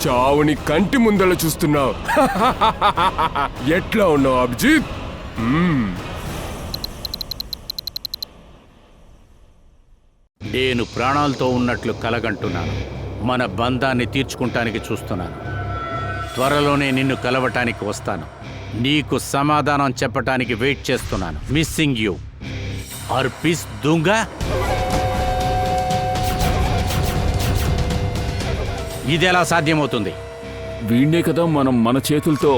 చావుని కంటి ముందల చూస్తున్నావు. ఎట్లా ఉన్నావు అభిజిత్? నేను ప్రాణాలతో ఉన్నట్లు కలగంటున్నాను. మన బంధాన్ని తీర్చుకుంటానికి చూస్తున్నాను. త్వరలోనే నిన్ను కలవటానికి వస్తాను. నీకు సమాధానం చెప్పటానికి వెయిట్ చేస్తున్నాను. మిస్సింగ్ యూ అర్పిస్ దొంగ. ఇది ఎలా సాధ్యమవుతుంది? వీణ్ణే కదా మనం మన చేతులతో.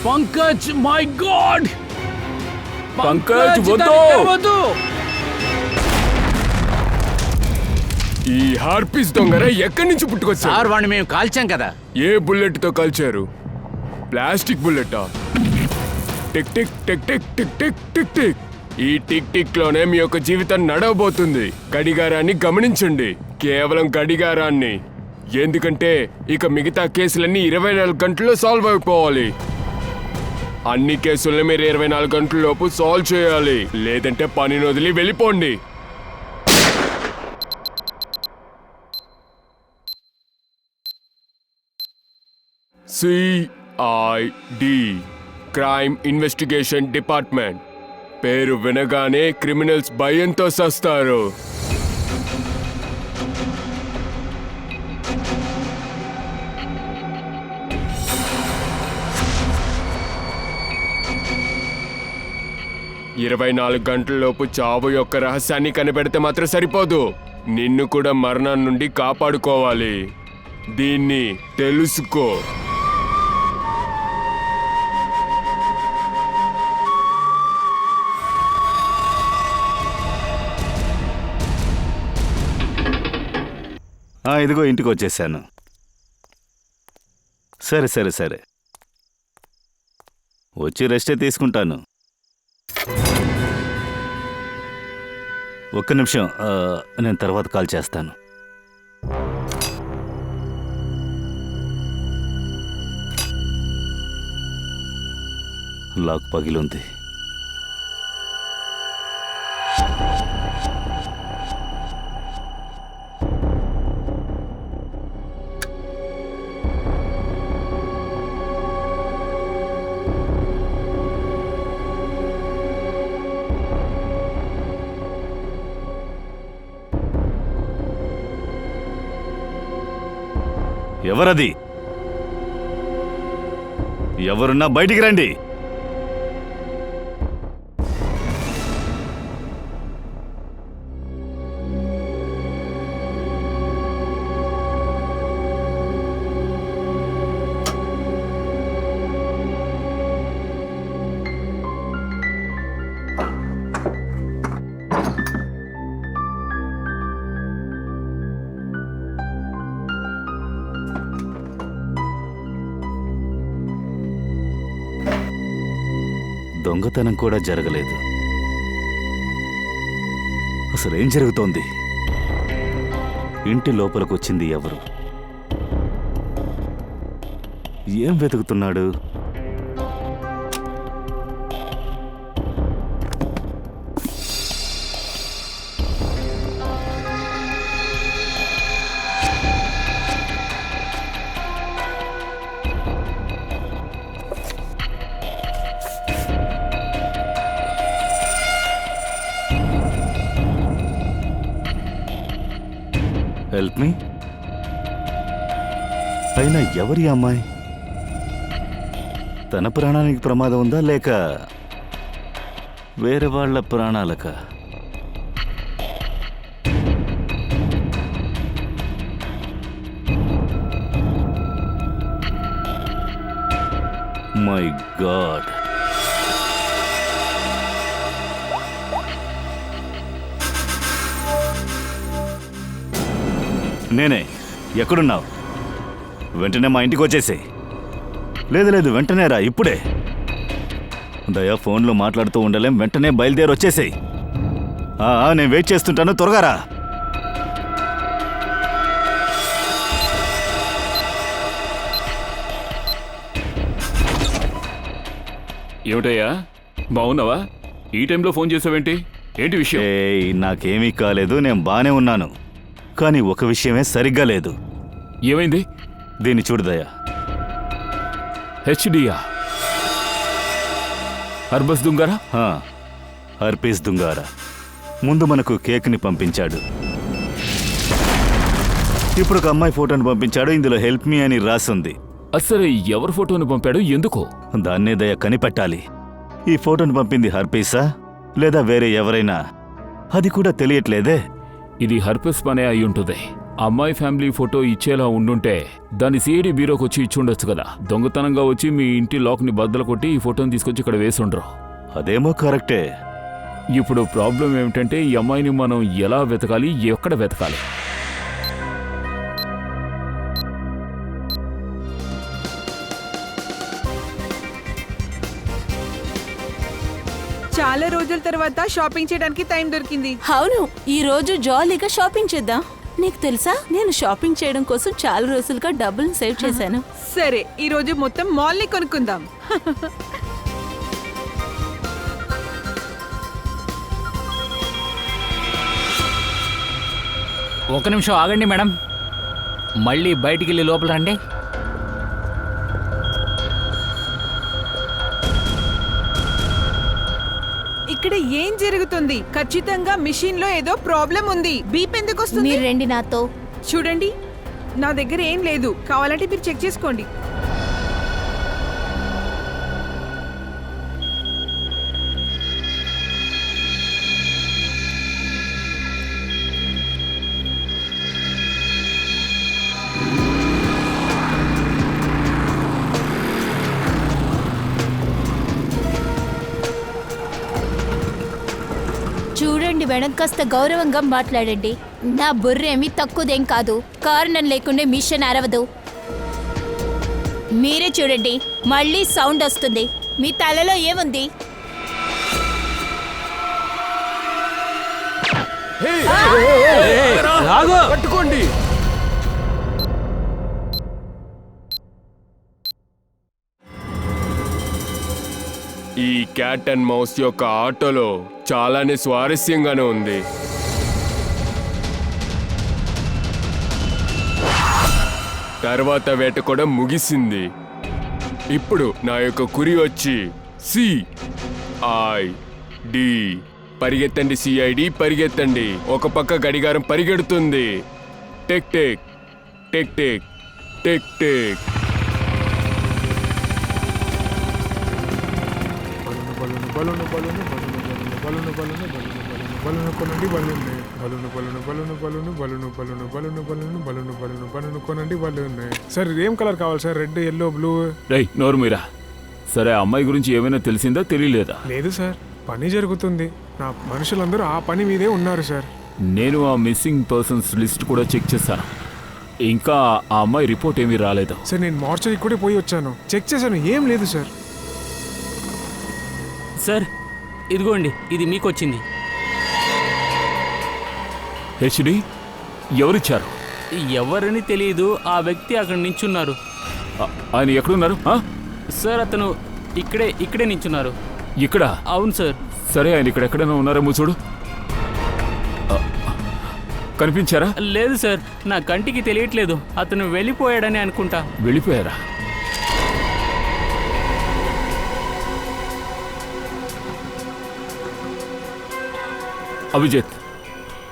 Pankaj, my God! పంకజ్ వద్దు! ఈ హార్పిస్ దొంగరా ఎక్కడి నుంచి పుట్టుకొచ్చారు? సార్, వాడిని మేము కాల్చాం కదా. ఏ బుల్లెట్ తో కాల్చారు? ప్లాస్టిక్ బుల్లెటా? Tick tick tick tick tick tick tick tick. ఈ టిక్ టిక్ లోనే మీ యొక్క జీవితం నడవబోతుంది. గడిగారాన్ని గమనించండి, కేవలం గడిగారాన్ని. ఎందుకంటే ఇక మిగతా కేసులన్నీ 24 గంటల్లో సాల్వ్ అయిపోవాలి. అన్ని కేసుల్ని మీరు 24 గంటల లోపు సాల్వ్ చేయాలి, లేదంటే పనిని వదిలి వెళ్ళిపోండి. CID, crime investigation department. పేరు వినగానే క్రిమినల్స్ భయంతో సస్తారు. ఇరవై 24 గంటలలోపు చావు యొక్క రహస్యాన్ని కనిపెడితే మాత్రం సరిపోదు, నిన్ను కూడా మరణం నుండి కాపాడుకోవాలి. దీన్ని తెలుసుకో. ఇదిగో ఇంటికి వచ్చేసాను. సరే సరే సరే, వచ్చి రెస్టే తీసుకుంటాను. ఒక్క నిమిషం, నేను తర్వాత కాల్ చేస్తాను. లాక్ పగిలుంది. ఎవరది? ఎవరున్నా బయటికి రండి. దొంగతనం కూడా జరగలేదు. అసలేం జరుగుతోంది? ఇంటి లోపలికొచ్చింది ఎవరు? ఏం వెతుకుతున్నాడు? Help me. అయినా ఎవరి అమ్మాయి? తన ప్రాణానికి ప్రమాదం ఉందా, లేక వేరే వాళ్ళ ప్రాణాలక? My God. నేనే. ఎక్కడున్నావు? వెంటనే మా ఇంటికి వచ్చేసే. లేదు లేదు, వెంటనే రా, ఇప్పుడే. దయా, ఫోన్లో మాట్లాడుతూ ఉండలేం, వెంటనే బయలుదేరి వచ్చేసేయి. నేను వెయిట్ చేస్తుంటాను, త్వరగా రా. ఏమిటయ్యా, బాగున్నావా? ఈ టైంలో ఫోన్ చేసావేంటి? ఏంటి విషయం? ఏయ్, నాకేమీ కాలేదు, నేను బానే ఉన్నాను. కానీ ఒక విషయమే సరిగ్గా లేదు. ఏమైంది? దీన్ని చూడు దయా. హెచ్డియా? హర్బస్ దుంగారా? హా, హర్పీస్ దుంగారా ముందు మనకు కేక్ని పంపించాడు. ఇప్పుడు ఒక అమ్మాయి ఫోటోని పంపించాడు. ఇందులో హెల్ప్ మీ అని రాసుంది. అసలు ఎవరి ఫోటోని పంపాడు? ఎందుకు? దాన్నే దయ కనిపెట్టాలి. ఈ ఫోటోని పంపింది హర్పీసా లేదా వేరే ఎవరైనా? అది కూడా తెలియట్లేదే. ఇది హర్పస్ పనే అయి ఉంటుంది. అమ్మాయి ఫ్యామిలీ ఫోటో ఇచ్చేలా ఉండుంటే దాన్ని సిఐడి బ్యూరోకి వచ్చి ఇచ్చుండొచ్చు కదా. దొంగతనంగా వచ్చి మీ ఇంటి లాక్ని బద్దలు కొట్టి ఈ ఫోటోని తీసుకొచ్చి ఇక్కడ వేసుండ్రు. అదేమో కరెక్టే. ఇప్పుడు ప్రాబ్లం ఏమిటంటే ఈ అమ్మాయిని మనం ఎలా వెతకాలి, ఎక్కడ వెతకాలి? చాలా రోజుల తర్వాత షాపింగ్ చేయడానికి టైం దొరికింది. అవును, ఈ రోజు జాలీగా షాపింగ్ చేద్దాం. నీకు తెలుసా, నేను షాపింగ్ చేయడం కోసం చాలా రోజులుగా డబ్బులు సేవ్ చేశాను. సరే, ఈ రోజు మొత్తం మాల్ ని కొనుక్కుందాం. ఒక నిమిషం ఆగండి మేడం. మళ్ళీ బయటికి వెళ్ళి లోపల రండి. ఇక్కడ ఏం జరుగుతుంది? ఖచ్చితంగా మిషన్ లో ఏదో ప్రాబ్లం ఉంది. బీప్ ఎందుకు వస్తుంది? మీరు రండి నాతో. చూడండి, నా దగ్గర ఏం లేదు. కావాలంటే మీరు చెక్ చేసుకోండి. చూడండి మేడం, కాస్త గౌరవంగా మాట్లాడండి. నా బుర్రేమి తక్కువదేం కాదు. కారణం లేకుండా మిషన్ అరవదు. మీరే చూడండి, మళ్ళీ సౌండ్ వస్తుంది. మీ తలలో ఏముంది? పట్టుకోండి. ఈ క్యాట్ అండ్ మౌస్ యొక్క ఆటలో చాలానే స్వారస్యంగానే ఉంది. తర్వాత వేట కూడా ముగిసింది. ఇప్పుడు నా యొక్క కురి వచ్చి CID. పరిగెత్తండి CID, పరిగెత్తండి. ఒక పక్క గడిగారం పరిగెడుతుంది. Tick tick tick tick tick tick. Sir ఏం కలర్ కావాలి సార్? Red, yellow, blue? రేయ్ నోరు మీరా. సరే, ఆ అమ్మాయి గురించి ఏమైనా తెలిసిందా, తెలియలేదా? లేదు సార్, పని జరుగుతుంది. నా మనుషులందరూ ఆ పని మీదే ఉన్నారు సార్. నేను ఆ మిస్సింగ్ పర్సన్స్ లిస్ట్ కూడా చెక్ చేశాను. ఇంకా ఆ అమ్మాయి రిపోర్ట్ ఏమీ రాలేదు. సార్ నేను మార్చరీకి కూడా పోయి వచ్చాను, చెక్ చేశాను, ఏం లేదు సార్. సార్ ఇదిగోండి, ఇది మీకు వచ్చింది. హెచ్డి ఎవరిచ్చారు? ఎవరని తెలియదు. ఆ వ్యక్తి అక్కడ నించున్నారు. ఆయన ఎక్కడున్నారు? సార్ అతను ఇక్కడే నించున్నారు. ఇక్కడ? అవును సార్. సరే, ఆయన ఇక్కడ ఎక్కడైనా ఉన్నారేమో చూడు. కనిపించారా? లేదు సార్, నా కంటికి తెలియట్లేదు. అతను వెళ్ళిపోయాడని అనుకుంటా. వెళ్ళిపోయారా? అభిజిత్,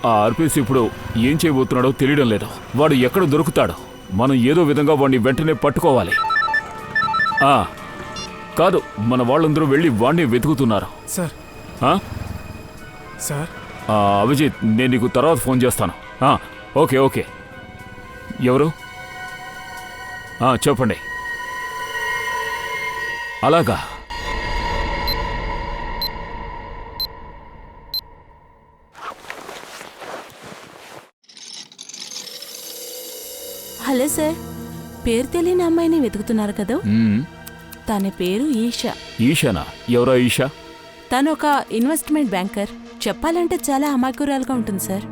ఆ ఆర్పీఎస్ ఇప్పుడు ఏం చేయబోతున్నాడో తెలియడం లేదు. వాడు ఎక్కడ దొరుకుతాడో మనం ఏదో విధంగా వాడిని వెంటనే పట్టుకోవాలి. కాదు, మన వాళ్ళందరూ వెళ్ళి వాడిని వెతుకుతున్నారు. సార్ సార్ అభిజిత్, నేను నీకు తర్వాత ఫోన్ చేస్తాను. Okay okay. ఎవరు? చెప్పండి. అలాగా? హలో సార్, పేరు తెలియని అమ్మాయిని వెతుకుతున్నారు కదా? తన పేరు ఈషా. ఈషానా? ఎవరా ఈషా? తను ఒక ఇన్వెస్ట్మెంట్ బ్యాంకర్. చెప్పాలంటే చాలా అమాయకురాలుగా ఉంటుంది సార్.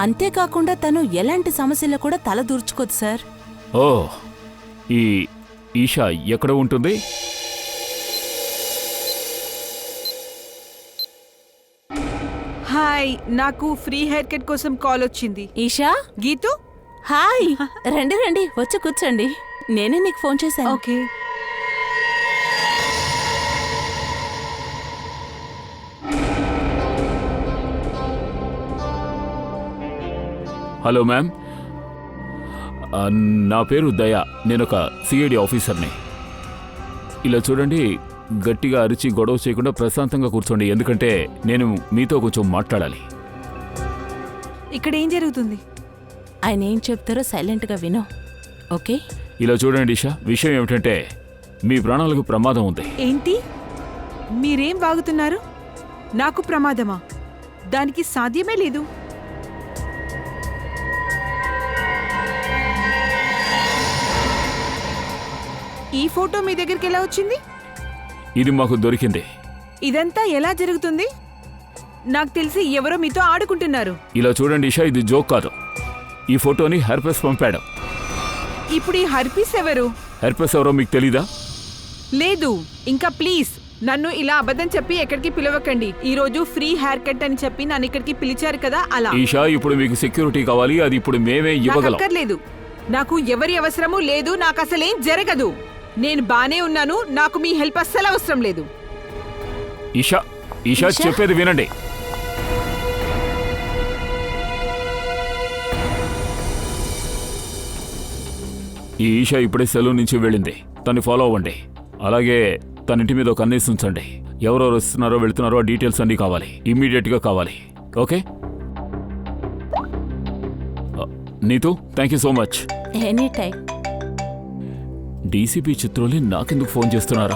అంతేకాకుండా తను ఎలాంటి సమస్యల్లో కూడా తల దూర్చుకోదు సార్. ఓ, ఈ ఈషా ఎక్కడ ఉంటుంది? హాయ్, నాకు ఫ్రీ హెయిర్ కట్ కోసం కాల్ వచ్చింది. ఈషా గీతు. హాయ్ రండి రండి వచ్చి కూర్చోండి. నేనే నీకు ఫోన్ చేశాను. ఓకే. హలో మ్యామ్, నా పేరు దయా. నేను ఒక సిఐడి ఆఫీసర్ని. ఇలా చూడండి, గట్టిగా అరిచి గొడవ చేయకుండా ప్రశాంతంగా కూర్చోండి, ఎందుకంటే నేను మీతో కొంచెం మాట్లాడాలి. ఇక్కడ ఏం జరుగుతుంది? ఆయన ఏం చెప్తారో సైలెంట్గా విను, ఓకే? ఇలా చూడండి ఇషా, విషయం ఏమిటంటే మీ ప్రాణాలకు ప్రమాదం ఉంది. ఏంటి? మీరేం వాగుతున్నారు? నాకు ప్రమాదమా? దానికి సాధ్యమే లేదు. ఈ ఫోటో మీ దగ్గరికి ఎలా వచ్చింది? ఇది మాకు దొరికింది. ఇదంతా ఎలా జరుగుతుంది? నాకు తెలిసి ఎవరో మీతో ఆడుకుంటున్నారు. ఇలా చూడండి ఇషా, ఇది జోక్ కాదు. ఈ ఫోటోని హెర్పెస్ పంపాడు. ఇప్పుడు ఈ హర్పీస్ ఎవరు? హెర్పెస్ ఎవరో మీకు తెలీదా? లేదు. ఇంకా ప్లీజ్ నన్ను ఇలా అబద్ధం చెప్పి ఎక్కడికి పిలవకండి. ఈ రోజు ఫ్రీ హెయిర్ కట్ అని చెప్పి నన్ను ఇక్కడికి పిలిచారు కదా, అలా. ఈషా, ఇప్పుడు మీకు సెక్యూరిటీ కావాలి, అది ఇప్పుడు మేమే నాకు ఇవ్వగలం. అక్కర్లేదు. నాకు ఎవరి అవసరమూ లేదు. నాకు అసలేం జరగదు. నేను బానే ఉన్నాను. నాకు మీ హెల్ప్ అస్సలు అవసరం లేదు. ఈషా, ఈషా చెప్పేది వినండి. ఈ ఈషా ఇప్పుడే సెలవు నుంచి వెళ్ళింది. తన్ని ఫాలో అవ్వండి. అలాగే తన ఇంటి మీద ఒక కన్నేసి ఉంచండి. ఎవరెవరు వస్తున్నారో వెళ్తున్నారో ఆ డీటెయిల్స్ అన్నీ కావాలి, ఇమ్మీడియట్గా కావాలి. Okay? Neetu, thank you so much. Any time. DCP Chitroli నాకెందుకు ఫోన్ చేస్తున్నారు?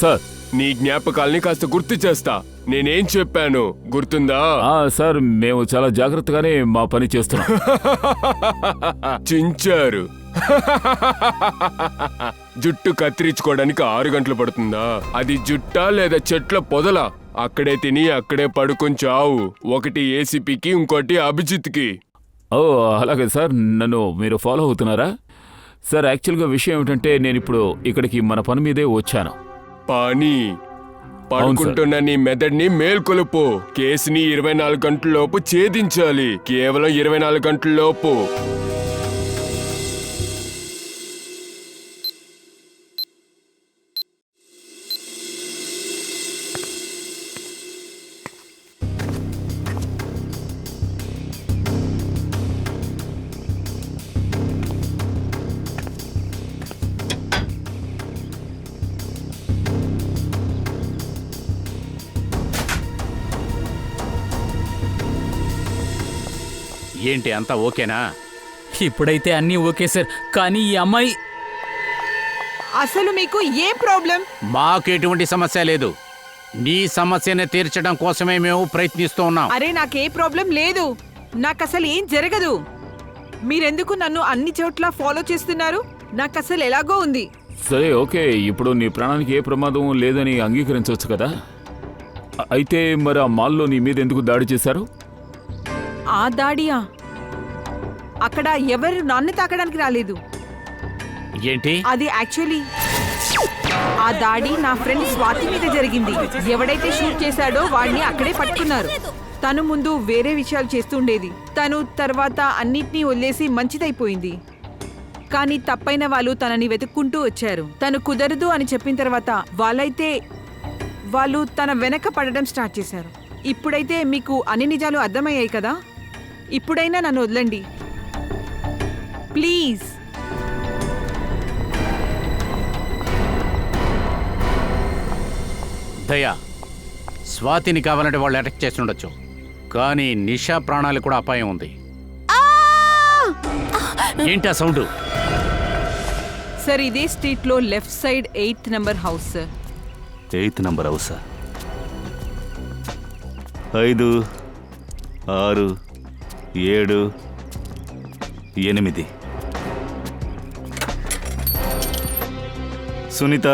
సార్, నీ జ్ఞాపకాల్ని కాస్త గుర్తు చేస్తా. నేనేం చెప్పాను గుర్తుందా? సార్, మేము చాలా జాగ్రత్తగానే మా పని చేస్తున్నాం. చించారు. జుట్టు కత్తిరించుకోవడానికి 6 గంటలు పడుతుందా? అది జుట్టా లేదా చెట్ల పొదలా? అక్కడే తిని అక్కడే పడుకొని చావు. ఒకటి ఏసీపీకి, ఇంకోటి అభిజిత్కి. ఓ అలాగే సార్, నన్ను మీరు ఫాలో అవుతున్నారా? సార్, యాక్చువల్గా విషయం ఏమిటంటే నేను ఇప్పుడు ఇక్కడికి మన పని మీదే వచ్చాను. పని? పడుకుంటున్న నీ మెదడుని మేల్కొలుపు. కేసుని 24 గంటలలోపు ఛేదించాలి. కేవలం 24 గంటలలోపు. ఏంటి అంతా ఓకేనా? ఇప్పుడైతే అన్నీ ఓకే సార్, కానీ ఈ అమ్మాయి... అసలు మీకు ఏ ప్రాబ్లం? మాకు ఎటువంటి సమస్య లేదు. నీ సమస్యను తీర్చడం కోసమే మేము ప్రయత్నిస్తూ ఉన్నాం. అరే, నాకే ప్రాబ్లం లేదు. నాకు అసలు ఏం జరగదు. మీరెందుకు నన్ను అన్ని చోట్ల ఫాలో చేస్తున్నారు? నాకు అసలు ఎలాగో ఉంది. సరే, ఓకే, ఇప్పుడు నీ ప్రాణానికి ఏ ప్రమాదం లేదని అంగీకరించవచ్చు కదా. అయితే మరి ఆ మాల్లో నీ మీద ఎందుకు దాడి చేశారు? ఆ దాడియా? అక్కడ ఎవరు నాన్న తాకడానికి రాలేదు. ఏంటి? అది యాక్చువల్లీ ఆ దాడి నా ఫ్రెండ్ స్వాతి మీద జరిగింది. ఎవడైతే షూట్ చేశాడో వాడిని అక్కడే పట్టుకున్నారు. తను ముందు వేరే విషయాలు చేస్తుండేది. తను తర్వాత అన్నిటినీ వదిలేసి మంచిదైపోయింది. కానీ తప్పైన వాళ్ళు తనని వెతుక్కుంటూ వచ్చారు. తను కుదరదు అని చెప్పిన తర్వాత వాళ్ళు తన వెనక పడడం స్టార్ట్ చేశారు. ఇప్పుడైతే మీకు అన్ని నిజాలు అర్థమయ్యాయి కదా. ఇప్పుడైనా నన్ను వదలండి ప్లీజ్. దయా, స్వాతిని కావాలంటే వాళ్ళు అటాక్ చేసి ఉండొచ్చు, కానీ నిషా ప్రాణాలు కూడా అపాయం ఉంది. ఏంటా సౌండ్? సార్, ఇదే స్ట్రీట్ లో left side 8th number house sir. 8th number హౌసా? 5, 6, 7, 8. సునీత,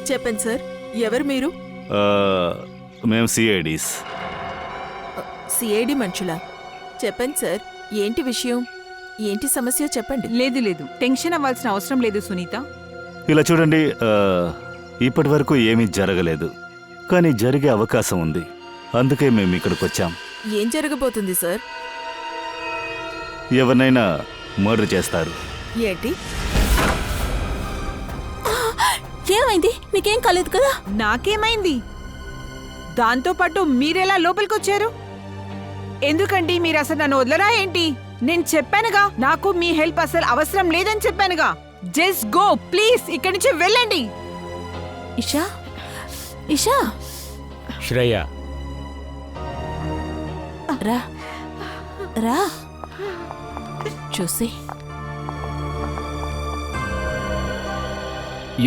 చెప్పండి సార్, ఎవరు మీరు? మేము సిఐడీస్. సిఐడి మనుషులా? చెప్పండి సార్, ఏంటి విషయం, ఏంటి సమస్య చెప్పండి. లేదు, టెన్షన్ అవ్వాల్సిన అవసరం లేదు సునీత. ఇలా చూడండి, ఇప్పటి వరకు ఏమీ జరగలేదు, కానీ జరిగే అవకాశం ఉంది. అందుకే మేము ఇక్కడికి వచ్చాం. ఏం జరగబోతుంది సార్? ఎవరినైనా మర్డర్ చేస్తారు. ఏంటి? ఏమైంది? మీకేం కాలేదు కదా? నాకేమైంది? దాంతోపాటు మీరెలా లోపలికొచ్చారు? ఎందుకండి మీరు అసలు నన్ను వదలరా ఏంటి? నేను చెప్పానుగా, నాకు మీ హెల్ప్ అసలు అవసరం లేదని చెప్పానుగా. జస్ట్ గో ప్లీజ్, ఇక్కడి నుంచి వెళ్ళండి. ఇషా, ఇషా, శ్రేయ, రా రా చూసి.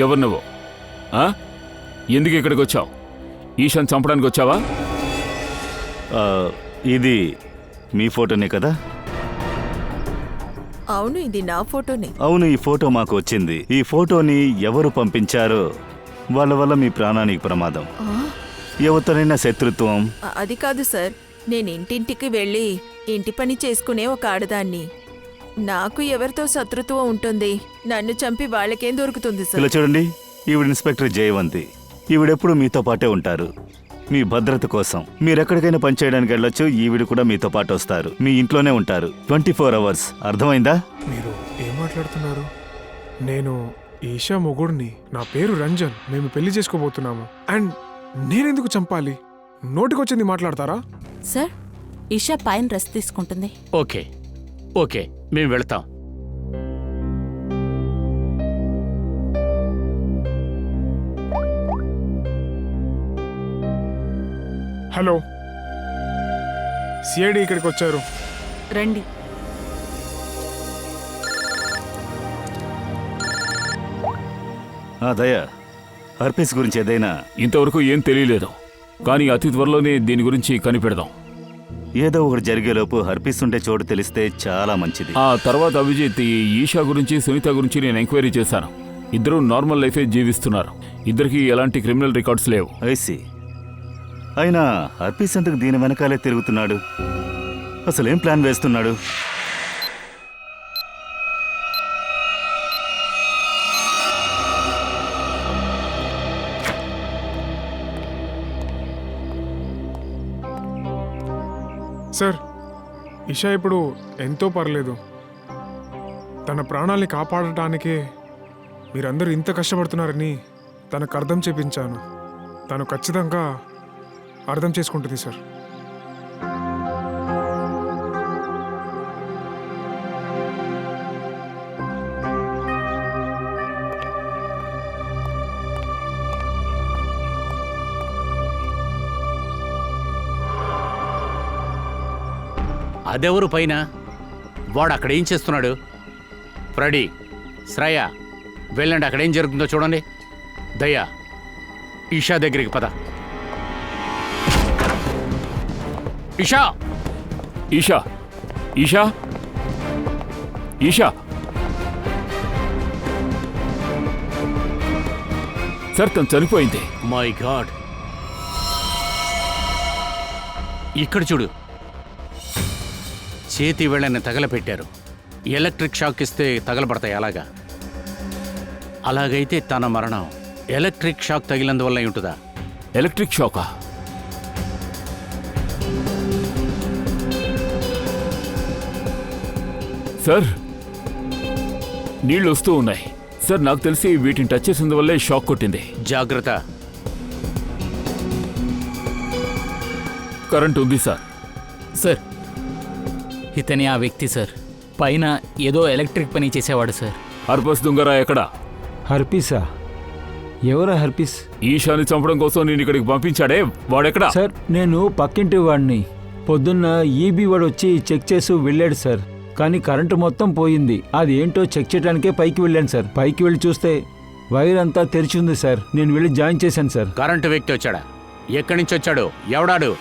ఎవరు నువ్వు? ఆ? ఎందుకు ఇక్కడికి వచ్చావు? ఈశాన్ చంపడానికి వచ్చావా? ఆ, ఇది మీ ఫోటోనే కదా? అవును, ఇది నా ఫోటోనే. అవును, ఈ ఫోటో మాకు వచ్చింది. ఈ ఫోటోని ఎవరు పంపించారో వాళ్ళ వల్ల మీ ప్రాణానికి ప్రమాదం. ఎవరితోనైనా శత్రుత్వం. అది కాదు సార్, నేను ఇంటింటికి వెళ్ళి ఇంటి పని చేసుకునే ఒక ఆడదాన్ని. నాకు ఎవరితో శత్రుత్వం ఉంటుంది? నన్ను చంపి వాళ్ళకేం దొరుకుతుంది సార్? ఇలా చూడండి, ఈవిడ ఇన్స్పెక్టర్ జయవంతి. ఈవిడెప్పుడు మీతో పాటే ఉంటారు. మీ భద్రత కోసం మీరెక్కడికైనా పనిచేయడానికి వెళ్ళొచ్చు. ఈవిడ కూడా మీతో పాటు వస్తారు. మీ ఇంట్లోనే ఉంటారు 24 hours. అర్థమైందా? మీరు ఏం మాట్లాడుతున్నారు? నేను ఈషా మొగుడిని. నా పేరు రంజన్. మేము పెళ్లి చేసుకోబోతున్నాము. అండ్ నేనెందుకు చంపాలి? నోటికొచ్చింది మాట్లాడతారా? సార్, ఇషా పైన రెస్ట్ తీసుకుంటుంది. ఓకే ఓకే, మేము వెళ్తాం. హలో, సిఐడి ఇక్కడికి వచ్చారు. రండి. దయా, హర్పీస్ గురించి ఏదైనా? ఇంతవరకు ఏం తెలియలేదు, కానీ అతి త్వరలోనే దీని గురించి కనిపెడదాం. ఏదో ఒకటి జరిగేలోపు హర్పీస్ ఉండే చోటు తెలిస్తే చాలా మంచిది. ఆ తర్వాత అభిజిత్, ఈ ఈషా గురించి, సునీత గురించి నేను ఎంక్వైరీ చేశాను. ఇద్దరూ నార్మల్ లైఫే జీవిస్తున్నారు. ఇద్దరికి ఎలాంటి క్రిమినల్ రికార్డ్స్ లేవు. ఐసి. అయినా హర్పీస్ ఎందుకు దీని వెనకాలే తిరుగుతున్నాడు? అసలేం ప్లాన్ వేస్తున్నాడు? సార్, ఇషా ఇప్పుడు ఎంతో పర్లేదు. తన ప్రాణాల్ని కాపాడటానికే మీరందరూ ఇంత కష్టపడుతున్నారని తనకు అర్థం చేపించాను. తను ఖచ్చితంగా అర్థం చేసుకుంటుంది సార్. అదెవరు పైన? వాడు అక్కడ ఏం చేస్తున్నాడు? ఫ్రెడీ, శ్రేయ, వెళ్ళండి, అక్కడేం జరుగుతుందో చూడండి. దయ్యా, ఈషా దగ్గరికి పద. ఈషా, ఈషా, ఈషా, ఈషా. సార్, తను చనిపోయింది. మై గాడ్, ఇక్కడ చూడు, చేతి వేళ్ళని తగలపెట్టారు. ఎలక్ట్రిక్ షాక్ ఇస్తే తగలబడతాయి అలాగా. అలాగైతే తన మరణం ఎలక్ట్రిక్ షాక్ తగిలినందువల్ల ఉంటుందా? ఎలక్ట్రిక్ షాకా? సార్, నీళ్ళు వస్తూ ఉన్నాయి. సార్, నాకు తెలిసి వీటిని టచ్ చేసినందువల్లే షాక్ కొట్టింది. జాగ్రత్త. కరెంట్ ఉంది సార్. సార్, ఇతని ఆ వ్యక్తి సార్. పైన ఏదో ఎలక్ట్రిక్ పని చేసేవాడు సార్. హర్పస్ దుంగరా ఎక్కడా? హర్పీసా? ఎవరా హర్పీస్? ఈషాని చంపడం కోసం నేను ఇక్కడికి పంపించాడే, వాడెక్కడా? సార్, నేను పక్కింటి వాడిని. పొద్దున్న ఈబీ వాడు వచ్చి చెక్ చేసి వెళ్ళాడు సార్. కానీ కరెంటు మొత్తం పోయింది. అది ఏంటో చెక్ చేయడానికే పైకి వెళ్ళాను సార్. పైకి వెళ్ళి చూస్తే వైర్ అంతా తెరిచి ఉంది సార్. నేను వెళ్ళి జాయిన్ చేశాను సార్. కరెంటు వ్యక్తి వచ్చాడా? ఎక్కడి నుంచి వచ్చాడు? ఎవడాడు?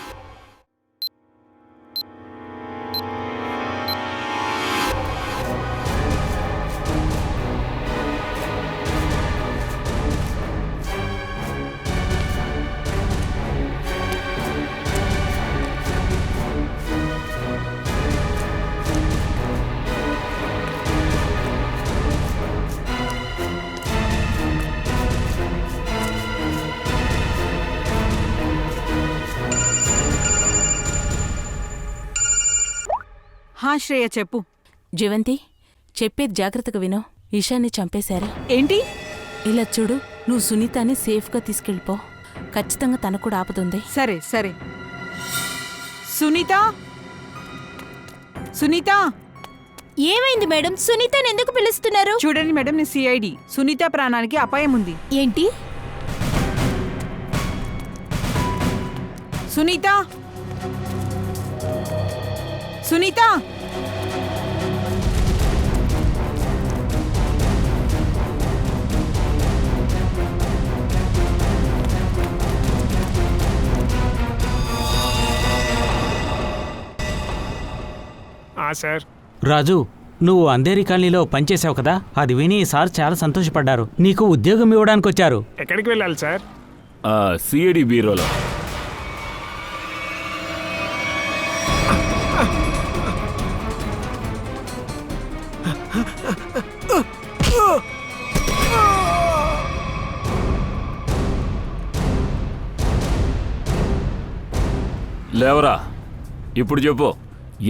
శ్రేయ చెప్పు. జవంతి, చెప్పేది జాగ్రత్తగా వినో. ఈశాన్ని చంపేశారా? ఏంటి? ఇలా చూడు, నువ్వు సునీతాని సేఫ్గా తీసుకెళ్ళిపో. ఖచ్చితంగా తనకు కూడా ఆపదుంది. సరే సరే. సునీత, సునీత. ఏమైంది మేడం? సునీతని ఎందుకు పిలుస్తున్నారు? చూడండి మేడం, నేను సిఐడి. సునీత ప్రాణానికి అపాయం ఉంది. ఏంటి? సునీత, సునీత. సార్, రాజు, నువ్వు అంధేరి కాలనీలో పనిచేసావు కదా, అది విని సార్ చాలా సంతోషపడ్డారు. నీకు ఉద్యోగం ఇవ్వడానికి వచ్చారు. ఎక్కడికి వెళ్ళాలి సార్? సిఐడి బ్యూరోలో. లేవరా, ఇప్పుడు చెప్పు,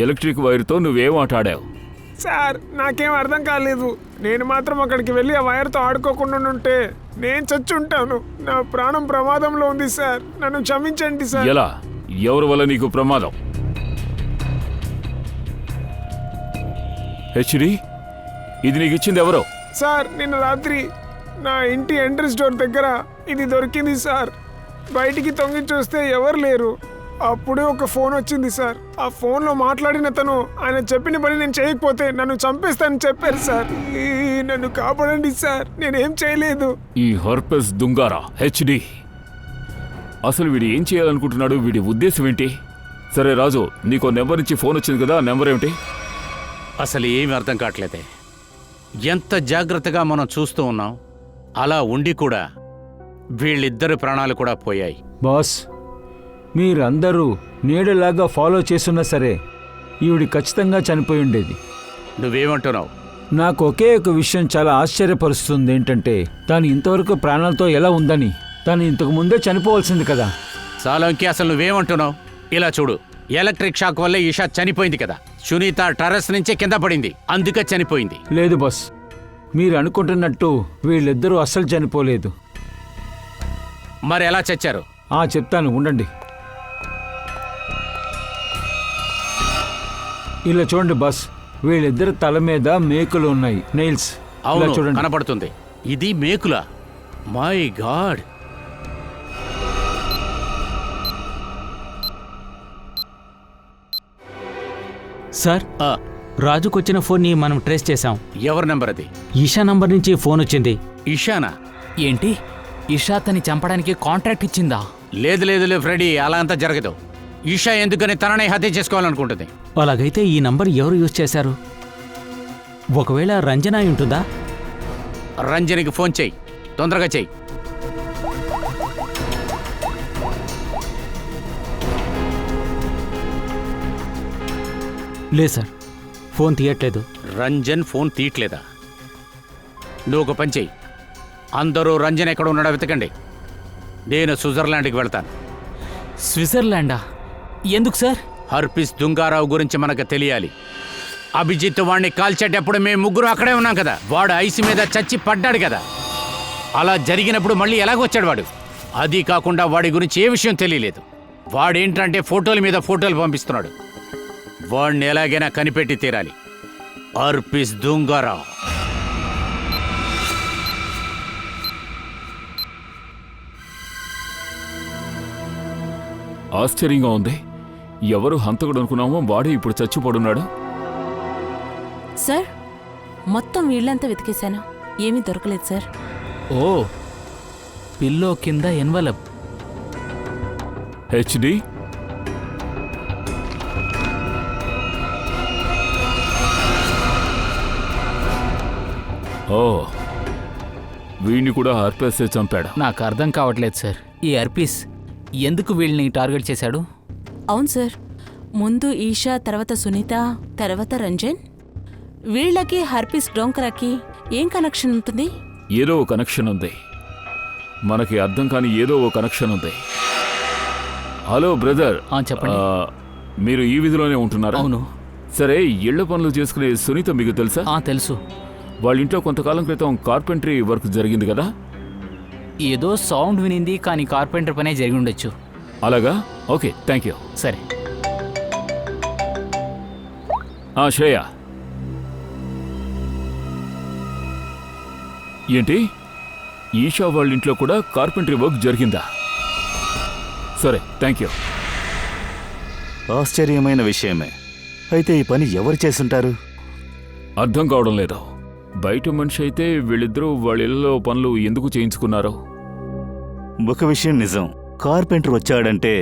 ఎలక్ట్రిక్ వైర్తో నువ్వేం ఆట ఆడావు? సార్, నాకేం అర్థం కాలేదు. నేను మాత్రం అక్కడికి వెళ్ళి ఆ వైర్తో ఆడుకోకుండా ఉంటే నేను చచ్చుంటాను. నా ప్రాణం ప్రమాదంలో ఉంది సార్. నన్ను క్షమించండి సార్. ఎలా? ఎవరి వల్ల నీకు ప్రమాదం? హెచ్డి, ఇది నీకు ఇచ్చింది ఎవరో? సార్, నిన్న రాత్రి నా ఇంటి ఎంట్రన్స్ డోర్ దగ్గర ఇది దొరికింది సార్. బయటికి తొంగి చూస్తే ఎవరు లేరు. అప్పుడే ఒక ఫోన్ వచ్చింది సార్. ఆ ఫోన్లో మాట్లాడిన తను ఆయన చెప్పిన పని నేను చేయకపోతే నన్ను చంపేస్తానని చెప్పారు సార్. నన్ను కాపాడండి సార్, నేనేం చేయలేదు. ఈ హర్పెస్ దుంగారా హెచ్డి, అసలు వీడు ఏం చేయాలనుకుంటున్నాడు? వీడి ఉద్దేశం ఏంటి? సరే రాజు, నీకో నెంబర్ నుంచి ఫోన్ వచ్చింది కదా, ఆ నెంబర్ ఏమిటి? అసలు ఏమీ అర్థం కావట్లేదే. ఎంత జాగ్రత్తగా మనం చూస్తూ ఉన్నాం, అలా ఉండి కూడా వీళ్ళిద్దరి ప్రాణాలు కూడా పోయాయి. బాస్, మీరందరూ నీడలాగా ఫాలో చేస్తున్నా సరే ఈవిడి ఖచ్చితంగా చనిపోయి ఉండేది. నువ్వేమంటున్నావు? నాకు ఒకే ఒక విషయం చాలా ఆశ్చర్యపరుస్తుంది. ఏంటంటే తాను ఇంతవరకు ప్రాణాలతో ఎలా ఉందని. తను ఇంతకు ముందే చనిపోవాల్సింది కదా. సాలంకి, అసలు నువ్వేమంటున్నావు? ఇలా చూడు, ఎలక్ట్రిక్ షాక్ వల్లే ఈషా చనిపోయింది కదా. సునీత టెర్రస్ నుంచే కింద పడింది, అందుకే చనిపోయింది. లేదు బాస్, మీరు అనుకుంటున్నట్టు వీళ్ళిద్దరూ అస్సలు చనిపోలేదు. మరి ఎలా చచ్చారు? చెప్తాను, ఉండండి. ఇలా చూడండి బాస్, వీళ్ళిద్దరి తల మీద మేకులు ఉన్నాయి, నెయిల్స్. అవును, చూడండి, కనపడుతుంది. ఇది మేకులా? My god. సార్, రాజుకొచ్చిన ఫోన్ని మనం ట్రేస్ చేశాం. ఎవరి నెంబర్ అది? ఈషా నంబర్ నుంచి ఫోన్ వచ్చింది. ఈషానా? ఏంటి? ఇషా తని చంపడానికి కాంట్రాక్ట్ ఇచ్చిందా? లేదు లేదు లేదు ఫ్రెడీ, అలా అంతా జరగదు. ఈషా ఎందుకని తననే హత్య చేసుకోవాలనుకుంటుంది? అలాగైతే ఈ నంబర్ ఎవరు యూజ్ చేశారు? ఒకవేళ రంజన అయి ఉంటుందా? రంజనికి ఫోన్ చెయ్యి, తొందరగా చెయ్యి. లేదు సార్, ఫోన్ తీయట్లేదు. రంజన్ ఫోన్ తీయట్లేదా? నువ్వు ఒక పని చెయ్యి, అందరూ రంజన్ ఎక్కడ ఉన్నాడో వెతకండి. నేను స్విట్జర్లాండ్కి వెళ్తాను. స్విట్జర్లాండా? ఎందుకు సార్? హర్పిస్ దుంగారావు గురించి మనకు తెలియాలి. అభిజిత్ వాడిని కాల్చేటప్పుడు మేము ముగ్గురు అక్కడే ఉన్నాం కదా. వాడు ఐస్ మీద చచ్చి పడ్డాడు కదా. అలా జరిగినప్పుడు మళ్ళీ ఎలాగొచ్చాడు వాడు? అది కాకుండా వాడి గురించి ఏ విషయం తెలియలేదు. వాడేంటంటే ఫోటోల మీద ఫోటోలు పంపిస్తున్నాడు. వాడిని ఎలాగైనా కనిపెట్టి తీరాలి. హర్పిస్ దుంగారావు. ఆశ్చర్యంగా ఉంది. ఎవరు హంతకుడు అనుకున్నామో వాడే ఇప్పుడు చచ్చిపోడున్నాడు. సార్, మొత్తం వీళ్ళంతా వెతికేశాను, ఏమీ దొరకలేదు సార్. ఓ, పిల్లో కింద ఎన్వలప్. హెచ్డి, ఓ, వీడిని కూడా హర్పేసే చంపాడు. నాకు అర్థం కావట్లేదు సార్, ఈ హర్పీస్ ఎందుకు వీళ్ళని టార్గెట్ చేశాడు? అవును సార్, ముందు ఈషా, తర్వాత సునీత, తర్వాత రంజన్. వీళ్ళకి హర్పిస్ డోంకరాకి ఏం కనెక్షన్ ఉంటుంది? ఏదో ఓ కనెక్షన్ ఉంది, మనకి అర్థం కాని ఏదో ఓ కనెక్షన్ ఉంది. హలో బ్రదర్, చెప్పండి. మీరు ఈ వీధిలోనే ఉంటున్నారా? అవును. సరే, ఇళ్ల పనులు చేసుకునే సునీత మీకు తెలుసా? తెలుసు. వాళ్ళ ఇంట్లో కొంతకాలం క్రితం కార్పెంటరీ వర్క్ జరిగింది కదా? ఏదో సౌండ్ వినింది, కానీ కార్పెంటర్ పనే జరిగి ఉండొచ్చు. అలాగా? Okay, thank you. సరే. శ్రేయ, ఏంటి ఈషా వాళ్ళ ఇంట్లో కూడా కార్పెంటరీ వర్క్ జరిగిందా? సరే, థ్యాంక్ యూ. ఆశ్చర్యమైన విషయమే. అయితే ఈ పని ఎవరు చేసుంటారు? అర్థం కావడం లేదు. బయట మనిషి అయితే వీళ్ళిద్దరూ వాళ్ళ ఇళ్లలో పనులు ఎందుకు చేయించుకున్నారో. ఒక విషయం నిజం, కార్పెంటర్ వచ్చాడంటే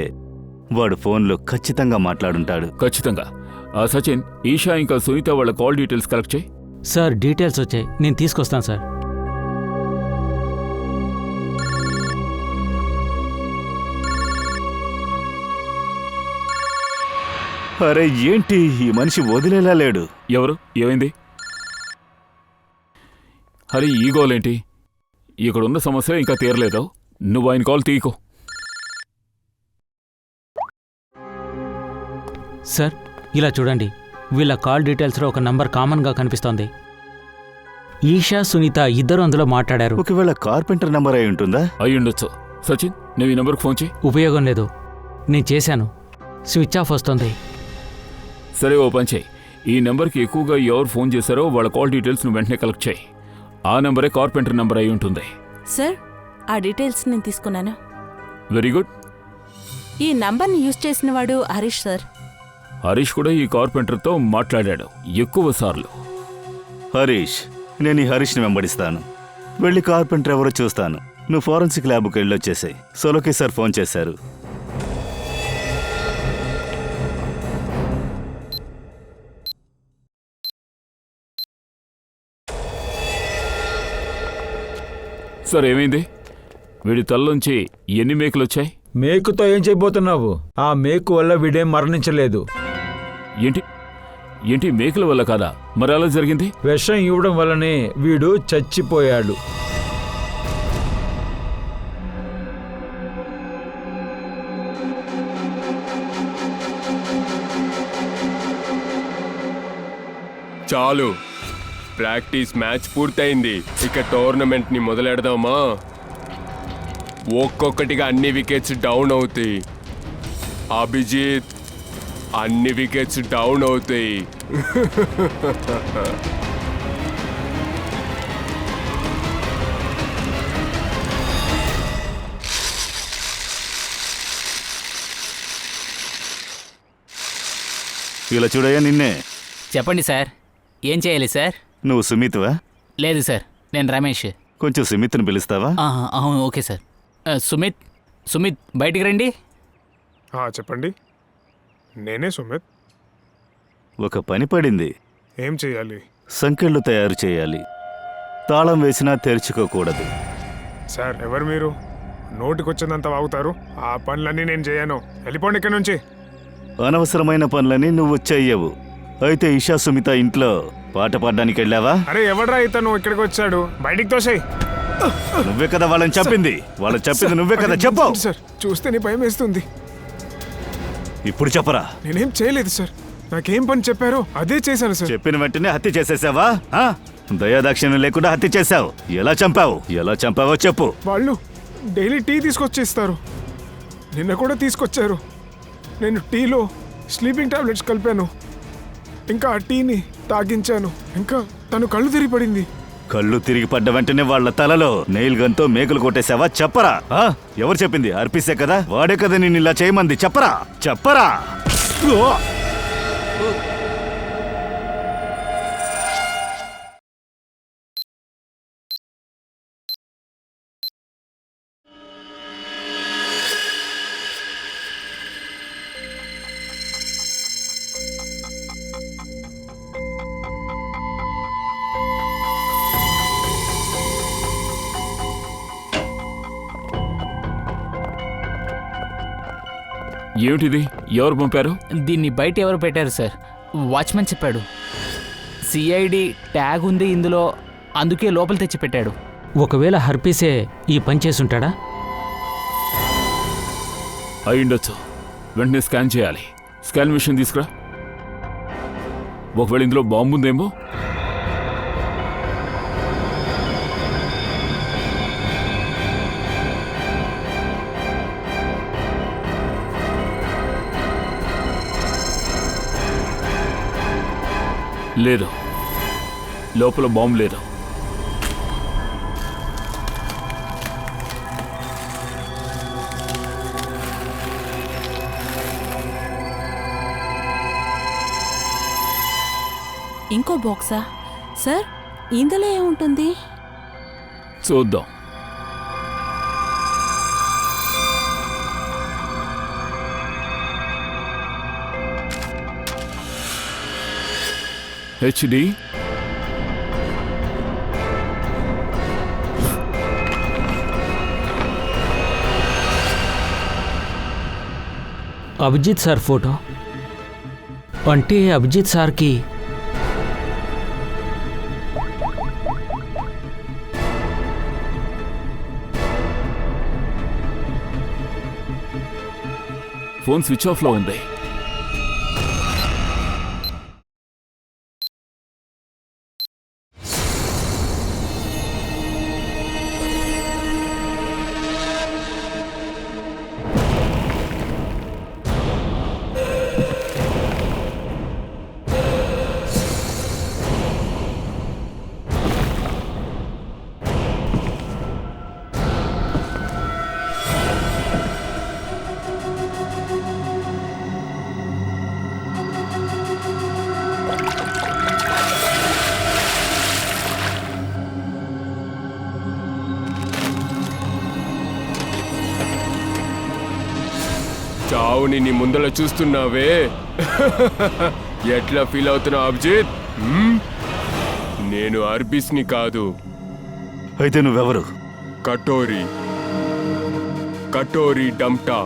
వాడు ఫోన్లో ఖచ్చితంగా మాట్లాడుంటాడు. ఖచ్చితంగా. సచిన్, ఈషా ఇంకా సునీత వాళ్ళ కాల్ డీటెయిల్స్ కలెక్ట్ చేయి. సార్, డీటెయిల్స్ వచ్చాయి, నేను తీసుకొస్తాను సార్. అరే ఏంటి, ఈ మనిషి వదిలేలా లేడు. ఎవరు? ఏమైంది? అరే ఈ గోలేంటి? ఇక్కడున్న సమస్య ఇంకా తీరలేదు. నువ్వు ఆయన కాల్ తీయకో. సార్, ఇలా చూడండి, వీళ్ళ కాల్ డీటెయిల్స్లో ఒక నంబర్ కామన్గా కనిపిస్తోంది. ఈషా, సునీత ఇద్దరు అందులో మాట్లాడారు. ఒకవేళ కార్పెంటర్ నంబర్ అయి ఉంటుందా? అయి ఉండొచ్చు. సచిన్, నువ్వు ఈ నెంబర్కి ఫోన్ చేయి. ఉపయోగం లేదు, నేను చేశాను, స్విచ్ ఆఫ్ వస్తుంది. సరే, ఓ పని చేయి. ఈ నెంబర్కి ఎక్కువగా ఎవరు ఫోన్ చేశారో వాళ్ళ కాల్ డీటెయిల్స్ నువ్వు వెంటనే కలెక్ట్ చేయి. ఆ నెంబరే కార్పెంటర్ నెంబర్ అయి ఉంటుంది. సార్, ఆ డీటెయిల్స్ నేను తీసుకున్నాను. Very good. ఈ నంబర్ని యూజ్ చేసిన వాడు హరీష్ సార్. హరీష్ కూడా ఈ కార్పెంటర్తో మాట్లాడాడు ఎక్కువ సార్లు. హరీష్, నేను ఈ హరీష్ని వెంబడిస్తాను. వెళ్ళి కార్పెంటర్ ఎవరో చూస్తాను. నువ్వు ఫోరెన్సిక్ ల్యాబ్కి వెళ్ళొచ్చేసాయి. సోలోకి సార్ ఫోన్ చేశారు. సార్, ఏమైంది? వీడి తల్లోంచి ఎన్ని మేకులు వచ్చాయి? మేకుతో ఏం చేయబోతున్నావు? ఆ మేకు వల్ల వీడేం మరణించలేదు. ఏంటి ఏంటి మేకుల వల్ల కాదా? మరి అలా జరిగింది? విషం ఇవ్వడం వల్లనే వీడు చచ్చిపోయాడు. చాలు, ప్రాక్టీస్ మ్యాచ్ పూర్తయింది. ఇక టోర్నమెంట్ ని మొదలెడదామా? ఒక్కొక్కటిగా అన్ని వికెట్స్ డౌన్ అవుతాయి. అభిజిత్, అన్ని వికెట్స్ డౌన్ అవుతాయి. ఇలా చూడయ్యా నిన్నే. చెప్పండి సార్, ఏం చేయాలి సార్? నువ్వు సుమిత్వా? లేదు సార్, నేను రమేష్. కొంచెం సుమిత్ని పిలుస్తావా? అవును, ఓకే సార్. సుమిత్ బయటికి రండి. చెప్పండి, నేనే సుమిత్. ఒక పని పడింది. ఏం చేయాలి? సంకెళ్ళు తయారు చేయాలి. తాళం వేసినా తెరుచుకోకూడదు. సార్, ఎవరు మీరు? నోటికొచ్చిందంత వాగుతారు. ఆ పనులన్నీ నేను చేయను. వెళ్ళిపోండి ఇక్కడి నుంచి. అనవసరమైన పనులని నువ్వు చెయ్యవు. అయితే ఇషా సుమిత ఇంట్లో పాట పాడడానికి వెళ్ళావా? అరే ఎవడ్రా ఇతను ఇక్కడికి వచ్చాడు? బయటికి తోసేయ్. నువ్వే కదా వాళ్ళని చెప్పింది. నువ్వే కదా, చెప్పు. సార్, చూస్తేనే భయం వేస్తుంది. ఇప్పుడు చెప్పరా. నేనేం చేయలేదు సార్, నాకేం పని చెప్పారో అదే చేశాను సార్. చెప్పిన వెంటనే హత్య చేసేసావా? దయాదాక్షిణ్యం లేకుండా హత్య చేశావు. ఎలా చంపావో చెప్పు. వాళ్ళు డైలీ టీ తీసుకొచ్చేస్తారు. నిన్న కూడా తీసుకొచ్చారు. నేను టీలో స్లీపింగ్ టాబ్లెట్స్ కలిపాను. ఇంకా ఆ టీని తాగించాను. ఇంకా తను కళ్ళు తిరిగి పడింది. కళ్ళు తిరిగి పడ్డ వెంటనే వాళ్ళ తలలో నెయిల్ గన్తో మేకులు కొట్టేశావా? చెప్పరా. ఎవరు చెప్పింది? అర్పిస్తే కదా, వాడే కదా నేను ఇలా చేయమంది. చెప్పరా. ఏమిటిది? ఎవరు పంపారు? దీన్ని బయట ఎవరు పెట్టారు సార్? వాచ్మెన్ చెప్పాడు. సిఐడి ట్యాగ్ ఉంది ఇందులో, అందుకే లోపల తెచ్చి పెట్టాడు. ఒకవేళ హర్పీసే ఈ పని చేసుంటాడా? అయ్యుండొచ్చు. వెంటనే స్కాన్ చేయాలి. స్కాన్ మిషన్ తీసుకురా. ఒకవేళ ఇందులో బాంబు ఉందేమో. లేదు, లోపల బాంబు లేదు. ఇంకో బాక్సా సార్? ఇందులో ఏముంటుంది? చూద్దాం. హెచ్డి అభిజిత్ సార్ ఫోటో అంటే అభిజిత్ సార్కి ఫోన్ స్విచ్ ఆఫ్లో ఉంది. చావుని నీ ముందర చూస్తున్నావే. ఎట్లా ఫీల్ అవుతున్నావు అభిజిత్? నేను అర్బిస్ని కాదు. అయితే నువ్వెవరు? కటోరీ, కటోరీ డంటా.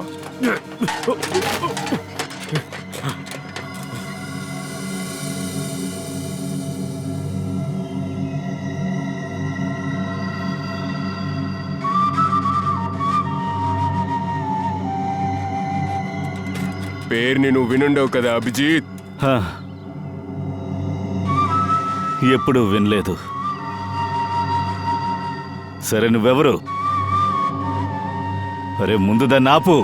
పేరుని నువ్వు వినుండవు కదా అభిజిత్? హా, ఎప్పుడు వినలేదు. సరే నువ్వెవరు? అరే ముందు దాన్ని ఆపు.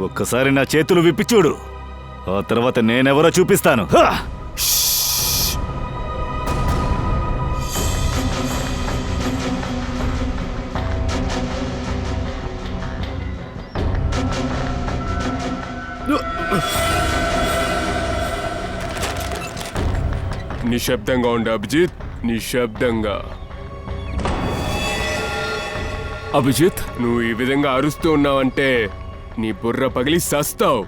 ఒక్కసారి నా చేతులు విప్పి చూడు, ఆ తర్వాత నేనెవరో చూపిస్తాను. నిశ్శబ్దంగా ఉండు అభిజిత్, నిశ్శబ్దంగా. అభిజిత్, నువ్వు ఈ విధంగా అరుస్తూ ఉన్నావంటే నీ బుర్ర పగిలి సస్తావు.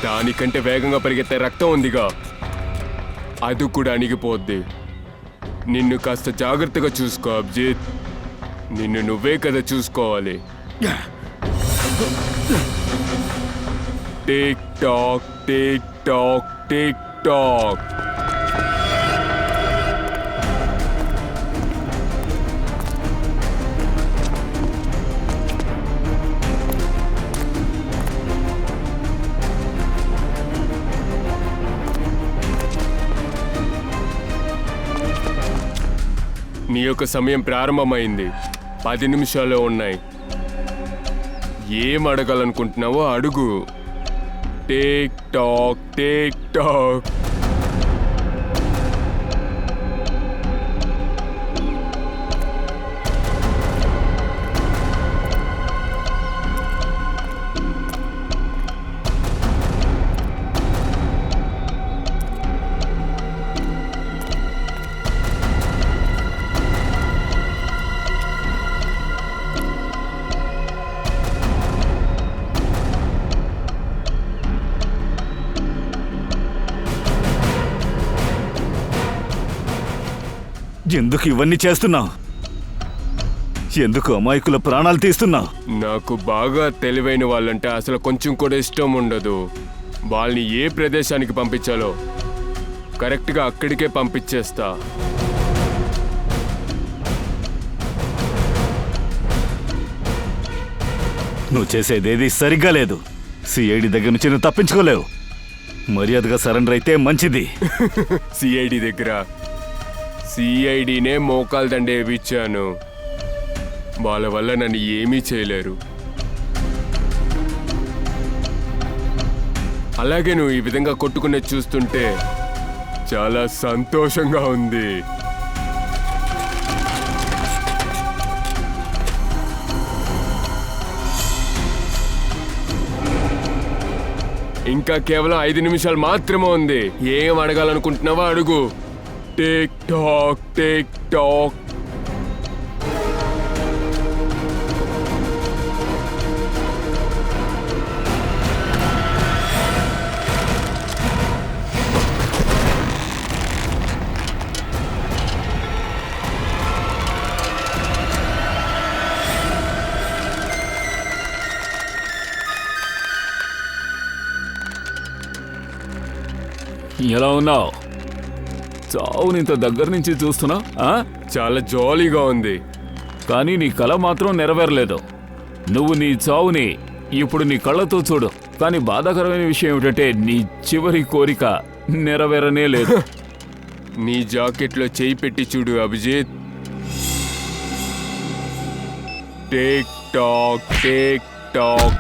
దానికంటే వేగంగా పరిగెత్తే రక్తం ఉందిగా, అది కూడా అణిగిపోద్ది. నిన్ను కాస్త జాగ్రత్తగా చూసుకో అభిజిత్. నిన్ను నువ్వే కదా చూసుకోవాలి. Tick tock tick tock tick talk. నీ యొక్క సమయం ప్రారంభమైంది. 10 నిమిషాలు ఉన్నాయి. ఏం అడగాలనుకుంటున్నావో అడుగు. Tick tock tick talk. ఎందుకు ఇవన్నీ చేస్తున్నావు? ఎందుకు అమాయకుల ప్రాణాలు తీస్తున్నావు? నాకు బాగా తెలివైన వాళ్ళంటే అసలు కొంచెం కూడా ఇష్టం ఉండదు. వాళ్ళని ఏ ప్రదేశానికి పంపించాలో కరెక్ట్గా అక్కడికే పంపించేస్తా. నువ్వు చేసేదేది సరిగ్గా లేదు. సిఐడి దగ్గర నుంచి నువ్వు తప్పించుకోలేవు. మర్యాదగా సరెండర్ అయితే మంచిది. సిఐడి దగ్గర సిఐడినే మోకాలు దండే ఇచ్చాను. వాళ్ళ వల్ల నన్ను ఏమీ చేయలేరు. అలాగే నువ్వు ఈ విధంగా కొట్టుకునే చూస్తుంటే చాలా సంతోషంగా ఉంది. ఇంకా కేవలం 5 నిమిషాలు మాత్రమే ఉంది. ఏం అడగాలనుకుంటున్నావో అడుగు. Tick tock tick talk. ఎలా ఉన్నావు? చావుని ఇంత దగ్గర నుంచి చూస్తున్నా? చాలా జాలీగా ఉంది. కానీ నీ కళ మాత్రం నెరవేరలేదు. నువ్వు నీ చావుని ఇప్పుడు నీ కళ్ళతో చూడు. కానీ బాధాకరమైన విషయం ఏమిటంటే నీ చివరి కోరిక నెరవేరనే లేదు. నీ జాకెట్లో చేయి పెట్టి చూడు Abhijit. Tick tock tick tock.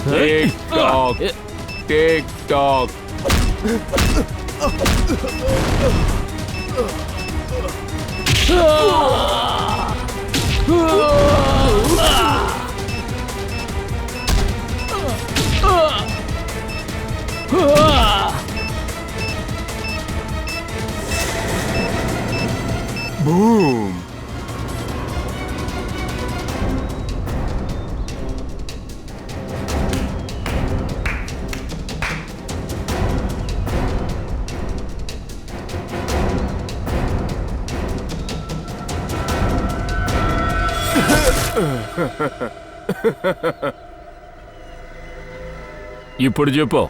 Tick tock tick tock. Boom. ఇప్పుడు చెప్పు,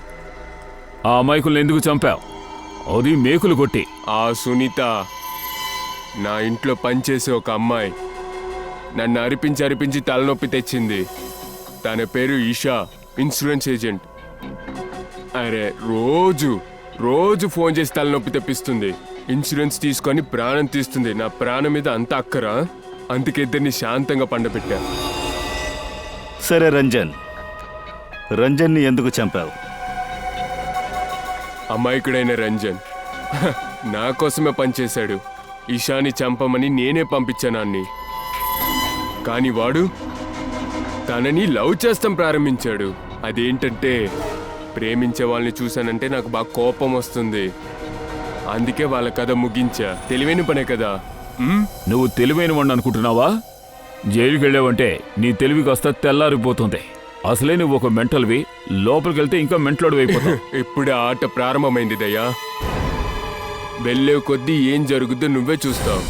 ఆ అమాయకుల్ని ఎందుకు చంపావు? అది మేకులు కొట్టి. ఆ సునీత నా ఇంట్లో పనిచేసే ఒక అమ్మాయి. నన్ను అరిపించి అరిపించి తలనొప్పి తెచ్చింది. తన పేరు ఈషా, ఇన్సూరెన్స్ ఏజెంట్. అరే రోజు ఫోన్ చేసి తలనొప్పి తెప్పిస్తుంది. ఇన్సూరెన్స్ తీసుకొని ప్రాణం తీస్తుంది. నా ప్రాణం మీద అంత అక్కరా. అందుకే ఇద్దరిని శాంతంగా పండబెట్టా. సరే రంజన్ని ఎందుకు చంపావు? అమాయకుడైన రంజన్ నా కోసమే పనిచేశాడు. ఈషాని చంపమని నేనే పంపించానాన్ని. కానీ వాడు తనని లవ్ చేస్తాం ప్రారంభించాడు. అదేంటంటే ప్రేమించే వాళ్ళని చూశానంటే నాకు బాగా కోపం వస్తుంది. అందుకే వాళ్ళ కథ ముగించా. తెలివైన పనే కదా. నువ్వు తెలివైన వాడిని అనుకుంటున్నావా? జైలుకి వెళ్ళావంటే నీ తెలివి కాస్త తెల్లారిపోతుంది. అసలే నువ్వు ఒక మెంటల్వి. లోపలికి వెళ్తే ఇంకా మెంటలోడు అయిపోతావు. ఇప్పుడే ఆట ప్రారంభమైంది దయ్యా. వెళ్ళే కొద్దీ ఏం జరుగుద్దో నువ్వే చూస్తావు.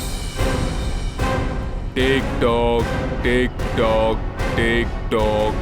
Tick tock tick tock tick talk.